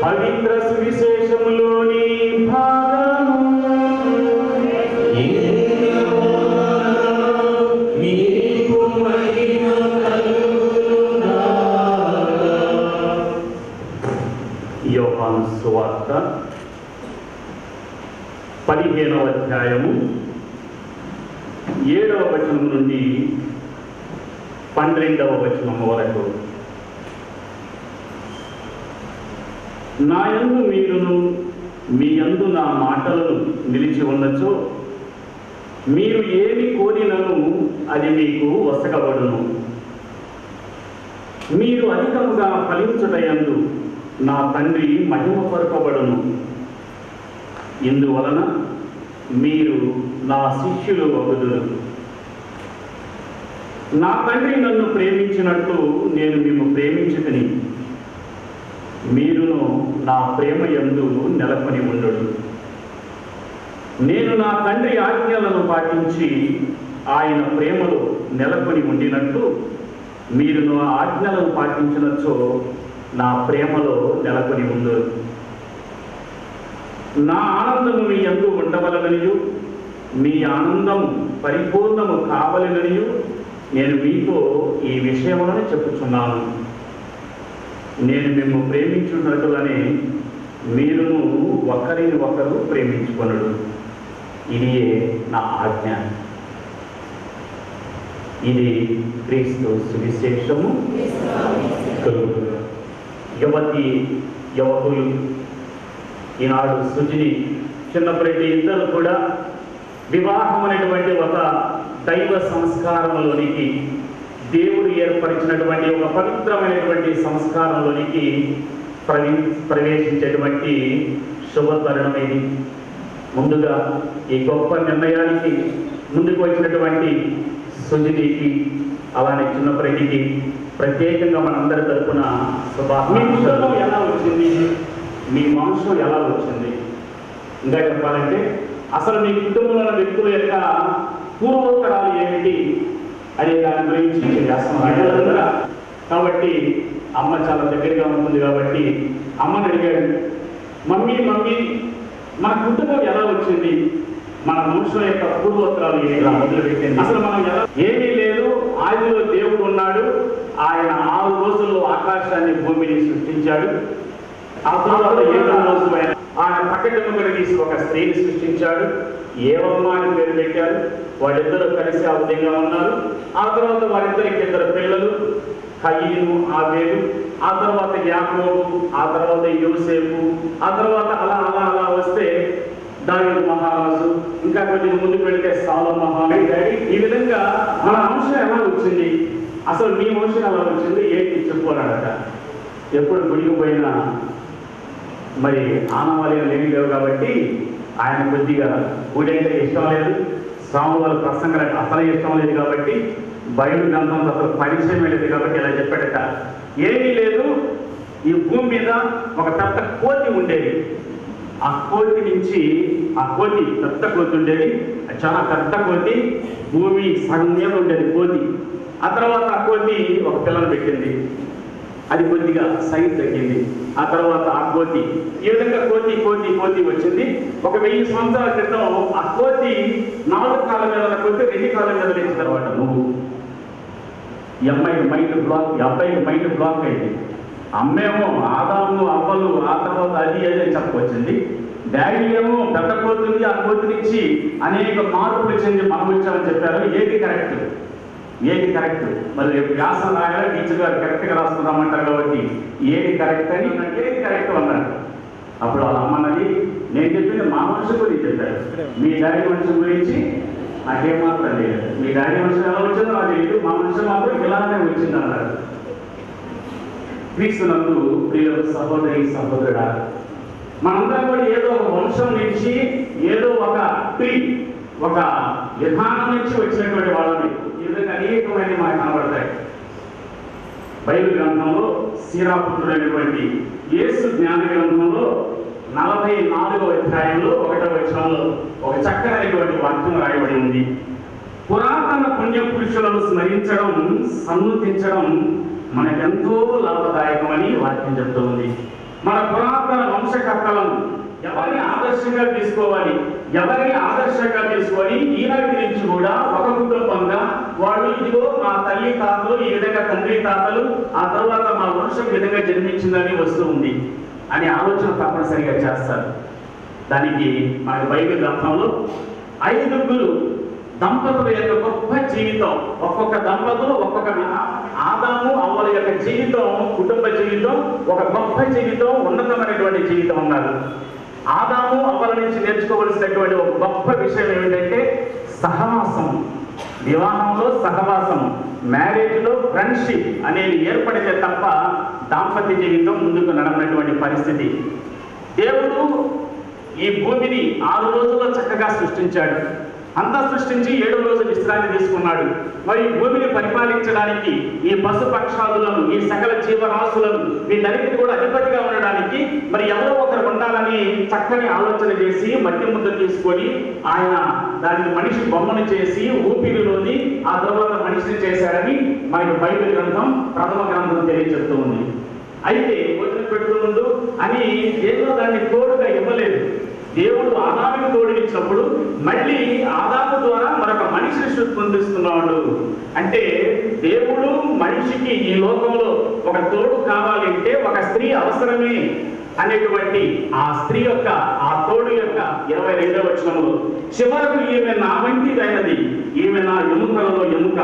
పవిత్ర సువిశేషములోని భాగము. యోహాను సువార్త 15వ అధ్యాయము 7వ వచనం నుండి 12వ వచనం వరకు. నా యందు మీరును మీ యందు నా మాటలను నిలిచి ఉన్నచో మీరు ఏమి కోరినను అది మీకు వసకబడును. మీరు అధికముగా ఫలించుటయందు నా తండ్రి మహిమపరచబడును. ఇందువలన మీరు నా శిష్యులు అగుదురు. నా తండ్రి నన్ను ప్రేమించినట్లు నేను మిమ్ము ప్రేమించుకుని మీరును నా ప్రేమ యందు నెలకొని ఉండుడు. నేను నా తండ్రి ఆజ్ఞలను పాటించి ఆయన ప్రేమలో నెలకొని ఉండినట్లు మీరును ఆజ్ఞలను పాటించినచో నా ప్రేమలో నెలకొని ఉండురు. నా ఆనందము మీ యందు ఉండవలననియు మీ ఆనందం పరిపూర్ణము కావలననియు నేను మీతో ఈ విషయములను చెప్పుచున్నాను. నేను మిమ్ము ప్రేమించున్నట్లుగానే మీరును ఒకరిని ఒకరు ప్రేమించుకొనుడు. ఇదియే నా ఆజ్ఞ. ఇది క్రీస్తు సువిశేషము. యువతులు ఈనాడు సుజిని చిన్నప్పటి ఇద్దరు కూడా వివాహం అనేటువంటి ఒక దైవ సంస్కారంలోనికి, దేవుడు ఏర్పరిచినటువంటి ఒక పవిత్రమైనటువంటి సంస్కారంలోనికి ప్రవేశించేటువంటి శుభతరుణం ఇది. ముందుగా ఈ గొప్ప నిర్ణయానికి ముందుకు వచ్చినటువంటి సుజినికి అలానే చిన్నప్పటికి ప్రత్యేకంగా మనందరి తరపున శుభాకాంక్షలు. ఎలా వచ్చింది మీ వంశం, ఎలా వచ్చింది? ఇంకా చెప్పాలంటే అసలు మీ కుటుంబంలో వ్యక్తుల యొక్క పూర్వోత్తరాలు ఏమిటి అనే దాని గురించి వ్యాసం. కాబట్టి అమ్మ చాలా దగ్గరగా ఉంటుంది కాబట్టి అమ్మని అడిగాడు, మమ్మీ మన కుటుంబం ఎలా వచ్చింది, మన వంశం యొక్క పూర్వోత్తరాలు ఏమిటి మొదలుపెట్టింది. అసలు మనం ఎలా, ఏమీ లేదు, ఆదిలో దేవుడు ఉన్నాడు, ఆయన 6 రోజుల్లో ఆకాశాన్ని భూమిని సృష్టించాడు. ఆ తర్వాత 7వ రోజు ఆయన పక్కన తీసి ఒక స్త్రీని సృష్టించాడు, ఏవమ్మ అని పేరు పెట్టారు. వాళ్ళిద్దరూ కలిసి ఆ విధంగా ఉన్నారు. ఆ తర్వాత వారిద్దరికి 2 పిల్లలు, కయీను, ఆబేలు, ఆ తర్వాత యాకోబు, ఆ తర్వాత యోసేపు, ఆ తర్వాత అలా వస్తే దావీదు మహారాజు, ఇంకా కొంచెం ముందుకు వెళితే సొలొమోను మహారాజు. ఈ విధంగా మన వంశం ఎలా వచ్చింది, అసలు మీ వంశం ఎలా వచ్చింది ఏంటి చెప్పుకోరాడట. ఎప్పుడు గుడికి పోయినా మరి ఆనవాళీలు ఏమీ లేవు కాబట్టి ఆయన కొద్దిగా గుడి అంటే ఇష్టం లేదు, స్వాముల ప్రసంగాలకు అసలు ఇష్టం లేదు కాబట్టి, బైబిల్ గ్రంథం అసలు పరిచయం లేదు కాబట్టి ఇలా చెప్పాడట. ఏమీ లేదు, ఈ భూమి మీద ఒక పెద్ద కోతి ఉండేది. ఆ కోతి నుంచి పెద్ద కోతి ఉండేది, చాలా పెద్ద కోతి, భూమి సగం మీద ఉండేది కోతి. ఆ తర్వాత ఆ కోతి ఒక పిల్లను పెట్టింది, అది కొద్దిగా సైజ్ తగ్గింది. ఆ తర్వాత ఆ కోతి, ఈ విధంగా కోతి వచ్చింది. 1000 సంవత్సరాల క్రితం ఆ కోతి 4 కాళ్ళ మీద ఉన్న కోతి 2 కాళ్ళ మీద లేచిన తర్వాత నువ్వు ఈ అబ్బాయికి మైండ్ బ్లాక్ అయింది. అమ్మేమో ఆదాము అవ్వలు, ఆ తర్వాత అది అని చెప్పవచ్చింది. డాడీ ఏమో పెద్ద కోతి ఉంది, ఆ కోతి నుంచి అనేక మార్పులు చెంది మనం వచ్చామని చెప్పారు. ఏది కరెక్ట్? మరి రేపు వ్యాసం రాయాలి, టీచర్ గారు కరెక్ట్గా రాస్తున్నామంటారు కాబట్టి ఏది కరెక్ట్ అని, ఏది కరెక్ట్ అన్నారు. అప్పుడు వాళ్ళ అమ్మన్నది, నేను చెప్పింది మా మనిషి గురించి చెప్పారు, మీ డాడీ మనిషి గురించి నాకేం మాత్రం లేదు. మీ డాడీ మనిషి ఎలా వచ్చిందో నాకు తెలియదు, మా మనిషి మాత్రం ఇలానే వచ్చింది అన్నారు. క్రీస్తునందు ప్రియ సహోదరి సహోదరుడా, మనందరం కూడా ఏదో ఒక వంశం నుంచి, ఏదో ఒక విధానం నుంచి వచ్చినటువంటి వాళ్ళని. ఈ విధంగా అనేకమైన మనకు కనబడతాయి. బైబిల్ గ్రంథంలో సీరాపుత్రుడైనటువంటి యేసు జ్ఞాన గ్రంథంలో 44వ అధ్యాయంలో 1వ వచనంలో ఒక చక్కనైనటువంటి వాక్యం రాయబడి ఉంది. పురాతన పుణ్యపురుషులను స్మరించడం, సన్నుతించడం మనకెంతో లాభదాయకమని వాక్యం చెప్తూ ఉంది. మన పురాతన ఆదర్శకర్తలను, ఎవరిని ఆదర్శంగా తీసుకోవాలి, ఎవరిని ఆదర్శంగా తీసుకొని ఈనాటి నుంచి కూడా ఒక కుటుంబంగా వాళ్ళు ఇదిగో మా తల్లి తాతలు ఈ విధంగా, తండ్రి తాతలు, ఆ తర్వాత మా వంశం ఈ విధంగా జన్మించిందని వస్తూ ఉంది అనే ఆలోచన తప్పనిసరిగా చేస్తారు. దానికి మన బైబిల్ గ్రంథంలో 5 దంపతుల యొక్క గొప్ప జీవితం, ఒక్కొక్క దంపతులు ఒక్కొక్క ఆదాము అవ్వల యొక్క జీవితం, కుటుంబ జీవితం ఒక గొప్ప జీవితం, ఉన్నతమైనటువంటి జీవితం అన్నారు. ఆదాము అవ్వల నుంచి నేర్చుకోవలసినటువంటి ఒక గొప్ప విషయం ఏమిటంటే సహవాసం. వివాహంలో సహవాసం, మ్యారేజ్లో ఫ్రెండ్షిప్ అనేది ఏర్పడితే తప్ప దాంపత్య జీవితం ముందుకు నడవనటువంటి పరిస్థితి. దేవుడు ఈ భూమిని 6 రోజుల్లో చక్కగా సృష్టించాడు. అంతా సృష్టించి 7వ రోజు విశ్రాంతి తీసుకున్నాడు. మరి ఈ భూమిని పరిపాలించడానికి, ఈ పశు పక్షాదులను, ఈ సకల జీవరాశులను, వీటన్నిటిని కూడా అధిపతిగా ఉండడానికి మరి ఎవరో ఒకరు ఉండాలని చక్కని ఆలోచన చేసి మట్టి ముద్ద తీసుకొని ఆయన దాన్ని మనిషి బొమ్మను చేసి ఊపిరిలోని ఆ తర్వాత మనిషిని చేశాడని మనకి బైబిల్ గ్రంథం ప్రథమ గ్రంథం తెలియజెప్తూ ఉంది. అయితే భోజనం పెడుతూ ముందు అని ఏదో దాన్ని తోడుగా ఇవ్వలేదు. దేవుడు ఆదాముకి తోడునిచ్చినప్పుడు మళ్ళీ ఆదాము ద్వారా మరొక మనిషిని పొందిస్తున్నాడు. అంటే దేవుడు మనిషికి ఈ లోకంలో ఒక తోడు కావాలి అంటే ఒక స్త్రీ అవసరమే అనేటువంటి ఆ స్త్రీ యొక్క, ఆ తోడు యొక్క 22వ వచనంలో చివరకు ఈమె నా వంటిదైనది, ఈమె నా ఎముకలలో ఎముక,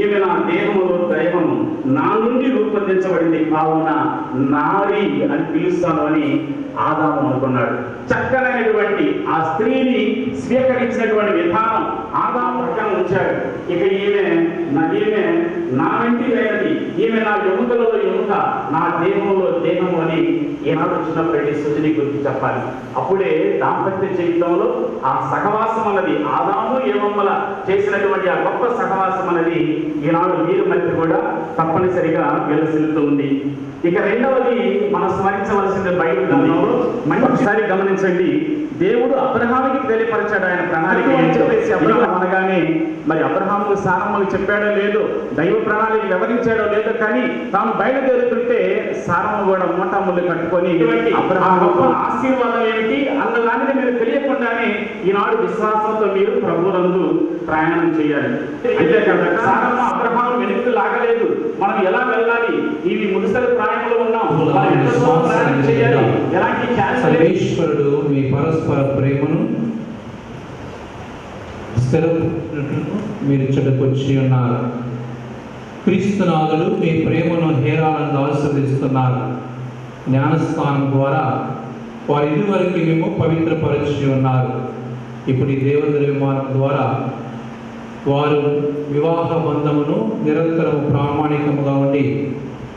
ఈమె నా దేహములో దైవము, నా నుండి రూపొందించబడింది కావున నారి అని పిలుస్తాను అని ఆదాము అనుకున్నాడు. చక్కనైనటువంటి ఆ స్త్రీని స్వీకరించినటువంటి విధానం ఆదాము పక్కన ఉంచాడు. ఇక ఈమె నా వంటిదైనది, ఈమె నా ఎముకలలో ఎముక, నా దేహంలో దేహము అని ఏనాడు వచ్చినప్పటి సుజని గురించి చెప్పాలి. అప్పుడే దాంపత్య జీవితంలో ఆ సహవాసం అన్నది, ఆదాము ఏవమ్మల చేసినటువంటి ఆ గొప్ప సహవాసం అన్నది ఈనాడు వీరి మధ్య కూడా తప్పనిసరిగా వెలసిల్లుతూ ఉంది. ఇక రెండవది మనం స్మరించవలసింది బైబిల్ గ్రంథంలో ఒకసారి గమనించండి. దేవుడు అబ్రహాముకి తెలియపరిచాడు ఆయన ప్రణాళిక అని చెప్పేసి. అబ్రహాం అనగానే మరి అబ్రహాముకు సారమ్మకి చెప్పాడో లేదో, దైవ ప్రణాళిక వివరించాడో లేదో, కానీ తాను బయలుదేరుతుంటే సారమ్మ కూడా మోటాముళ్ళు కట్టుకొని అబ్రహాం గొప్ప ఆశీర్వాదం ఏమిటి అన్నదానిని మీరు తెలియకుండానే ఈనాడు విశ్వాసంతో మీరు ప్రభువునందు ప్రయాణం చేయాలి. అయితే సారమ్మ అబ్రహాం వెనక్కి లాగలేదు. మనం ఎలా వెళ్ళాలి, ఇవి ముదుసరి ప్రాయంలో ఉన్నాం, ప్రయాణం చేయాలి, ఎలాంటి సర్వేశ్వరుడు మీ పరస్పర ప్రేమను స్థిరపరచుటకు మీరు చెడుకొచ్చి ఉన్నారు. క్రీస్తునాథుడు మీ ప్రేమను హేరాళంగా ఆశీర్వదిస్తున్నారు. జ్ఞానస్థానం ద్వారా వారు ఇదివరకు మేము పవిత్రపరిచి ఉన్నారు. ఇప్పుడు ఈ దేవతల విమానం ద్వారా వారు వివాహ బంధమును నిరంతరము ప్రామాణికముగా ఉండి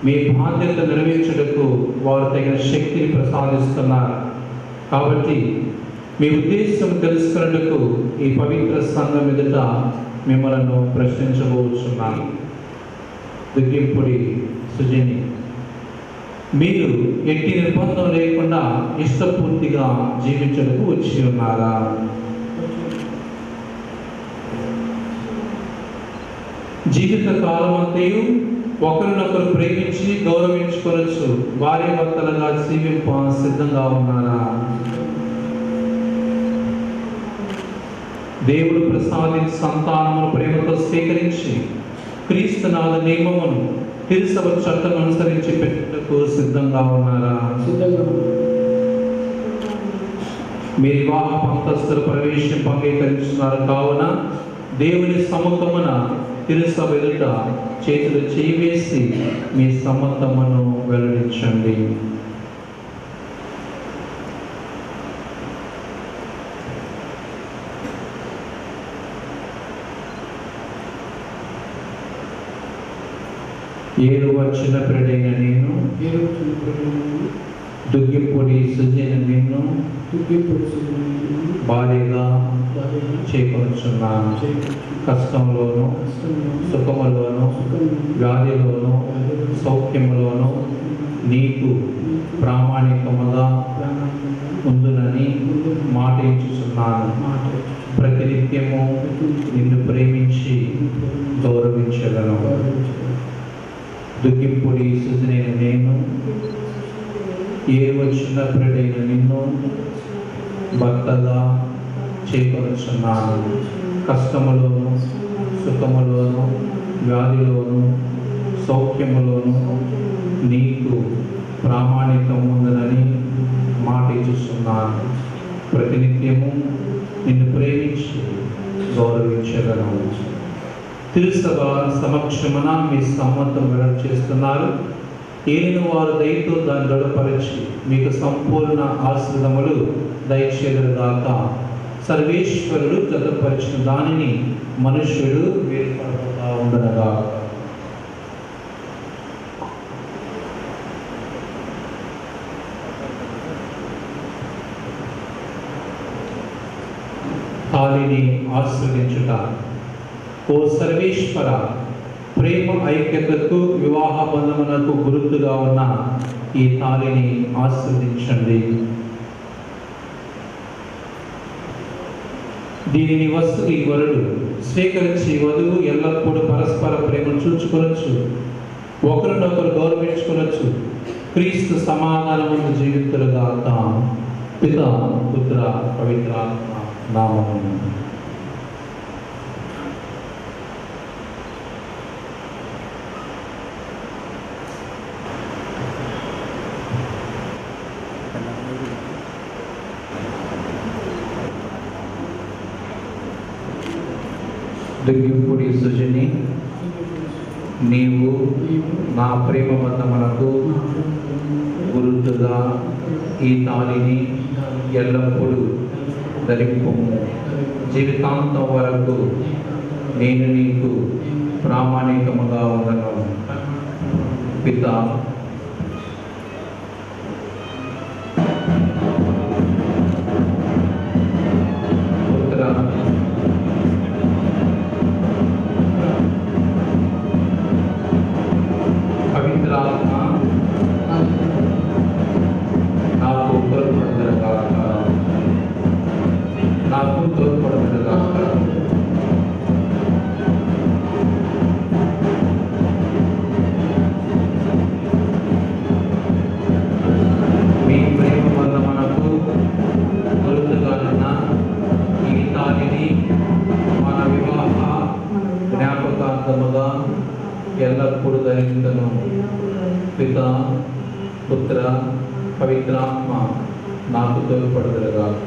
మీ బాధ్యత నెరవేర్చుటకు వారు తగిన శక్తిని ప్రసాదిస్తున్నారు. కాబట్టి మీ ఉద్దేశం తెలుసుకున్నట్టుకు ఈ పవిత్ర సంఘం ఎదుట మిమ్మల్ని ప్రశ్నించబోతున్నాను. దుగ్గింపుడి సుజని, మీరు ఎట్టి నిర్బంధం లేకుండా ఇష్టపూర్తిగా జీవించడానికి వచ్చి ఉన్నారా? జీవిత కాలం అంతయు ఒకరినొకరు ప్రేమించి గౌరవించుకోవచ్చు భార్య భర్తలుగా జీవింప సిద్ధంగా ఉన్నారా? దేవుడు ప్రసాదించి సంతానమును ప్రేమతో స్వీకరించి క్రీస్తునాథ నియమమును తిరుసభ చట్టం అనుసరించి పెట్టుటకు సిద్ధంగా ఉన్నారా? మీ వివాహ అంతస్తుల ప్రవేశం అంగీకరిస్తున్నారు కావున దేవుని సముఖమున తిరుసభ ఎదుట చేతులు చేయివేసి మీ సమ్మతమును వెల్లడించండి. ఏరు వచ్చిన ప్రియుడైన నేను దుగ్గిపొడి సుజైన నిన్ను భార్యగా చేకూర్చున్నాను. కష్టంలోను సుఖములోను వ్యాధిలోను సౌఖ్యములోను నీకు ప్రామాణికముగా ఉందునని మాట ఇచ్చుచున్నాను. ప్రతినిత్యము నిన్ను ప్రేమించి గౌరవించగలను. దుగ్గింపుడి సుజనైన నేను ఏరువచ్చినప్పుడైన నిన్ను భర్తగా చేకూర్చున్నాను. కష్టములోను సుఖములోను వ్యాధిలోను సౌఖ్యములోను నీకు ప్రామాణికం ఉందని మాట ఇస్తున్నాను. ప్రతినిత్యము నిన్ను ప్రేమించి గౌరవించగలను. తిరుసభ సమక్షమున మీ సమ్మతం వెల్లడి చేస్తున్నారు. ఏలిన వారు దయతో దాన్ని దృఢపరిచి మీకు సంపూర్ణ ఆశీర్వాదములు దయచేయుగాక. సర్వేశ్వరుడు జతపరిచిన దానిని మనుష్యుడు వేరుపడకుండా ఉండనగా. తాళిని ఆశ్రయించుట. ఓ సర్వేశ్వర, ప్రేమ ఐక్యతకు వివాహ బంధమునకు గుర్తుగా ఉన్న ఈ తాళిని ఆశ్రయించండి. దీనిని వస్తువు ఈ వరుడు స్వీకరించి వధువు ఎల్లప్పుడూ పరస్పర ప్రేమను చూచుకొనొచ్చు, ఒకరినొకరు గౌరవించుకొనొచ్చు, క్రీస్తు సమాధానమును జీవితులుగాక. పిత పుత్ర పవిత్రాత్మ నామమున. దుగ్గిపూడి సుజని, నీవు నా ప్రేమ బంధమునకు గుర్తుగా ఈ తాళిని ఎల్లప్పుడూ ధరింపు. జీవితాంతం వరకు నేను నీకు ప్రామాణికముగా ఉండను. పిత పుత్ర పవిత్రాత్మ నాకు తోడ్పడుదురుగాక. నాకు తోడ్పడుదురుగాక. మీ ప్రేమ వల్ల మనకు గుర్తుగానున్న ఈ తాళిని మన వివాహ జ్ఞాపకార్థముగా ఎల్లప్పుడూ ధరించను. పిత పుత్ర పవిత్రాత్మ నాకు తోడ్పడుదురుగాక.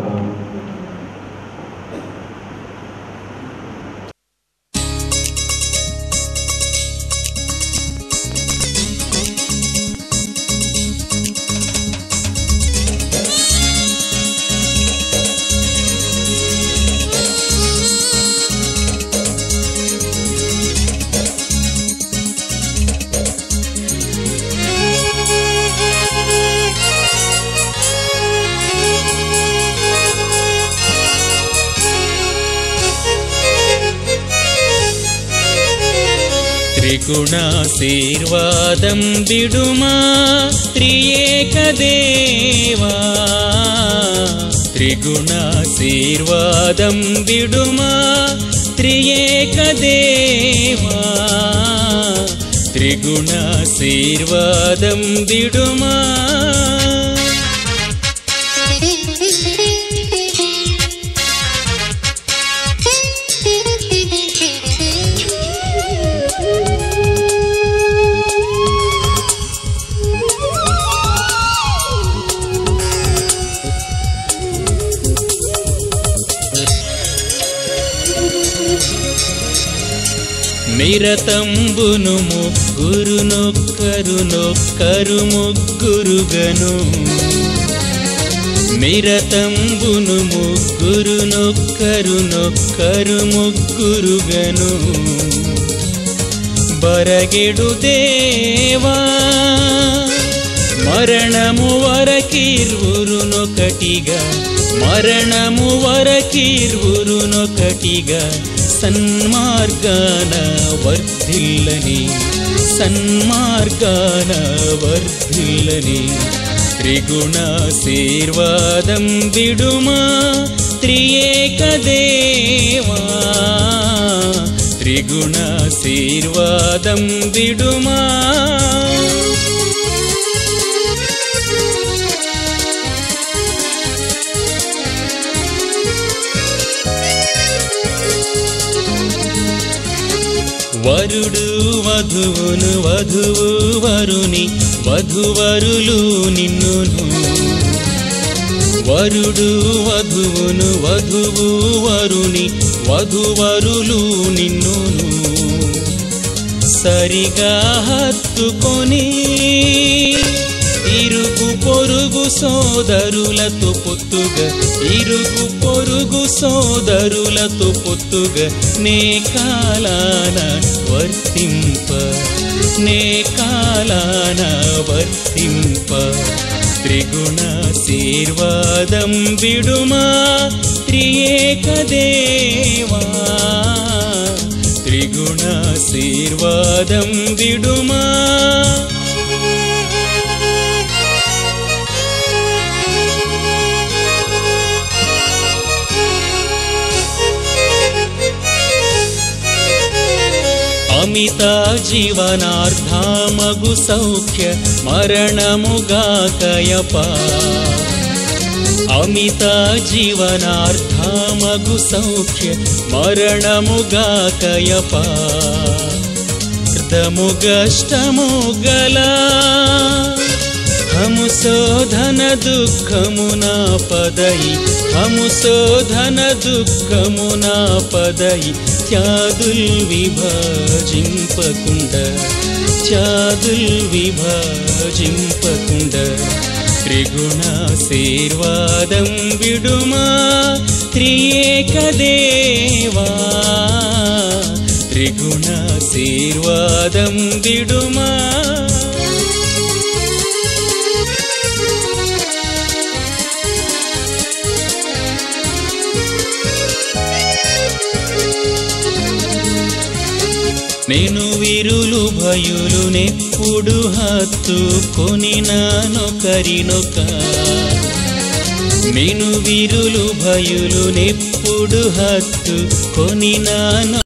త్రిగుణాశీర్వాదం విడుమా త్రియేక దేవా. త్రిగుణాశీర్వాదం విడుమా త్రియేక దేవా. త్రిగుణాశీర్వాదం విడుమా. నిరతంబును ముగ్గురునొక్కరు ముగ్గురుగను. నిరతంబును ముగ్గురునొక్కరు ముగ్గురుగను. బరగెడు దేవా మరణము వరకీర్వురునొకటిగా. మరణము వరకీర్వురునొకటిగా. సన్మార్గాన వర్ధిల్లని సన్మార్గాన వర్ధిల్లని. త్రిగుణాశీర్వాదం విడుమా త్రియేక దేవా. త్రిగుణాశీర్వాదం విడుమా. వరుడు వధువును, వధువు వరుని, వధువరులు నిన్నును. వరుడు వధువును, వధువు వరుని, వధువరులు నిన్నును. సరిగా హత్తుకొని ఇరుగు పొరుగు సోదరులతో పొత్తుగా, ఇరుగు పొరుగు సోదరులతో పొత్తుగా నే కాలాన వర్తింప, నే కాలాన వర్తింప. త్రిగుణాశీర్వాదం విడుమా త్రియేక దేవా, త్రిగుణాశీర్వాదం విడుమా. అమిత జీవనార్థమగు సౌఖ్య మరణముగాకయప, అమిత జీవనార్థమగు సౌఖ్య మరణముగాకయప. అర్థముగష్టముగల హము శోధన దుఃఖమునా పదై, హము శోధన దుఃఖమునా పదై. త్యాదుల్ విభజింపకుండ, త్యాదుల్ విభజింపకుండ. త్రిగుణాశీర్వాదం విడుమా త్రియేక దేవా, త్రిగుణాశీర్వాదం విడుమా. నేను వీరులు భయులు నెప్పుడు హత్తుకొని నానొకరినొక, నేను వీరులు భయులు నెప్పుడు హత్తుకొని నానొకరినొక.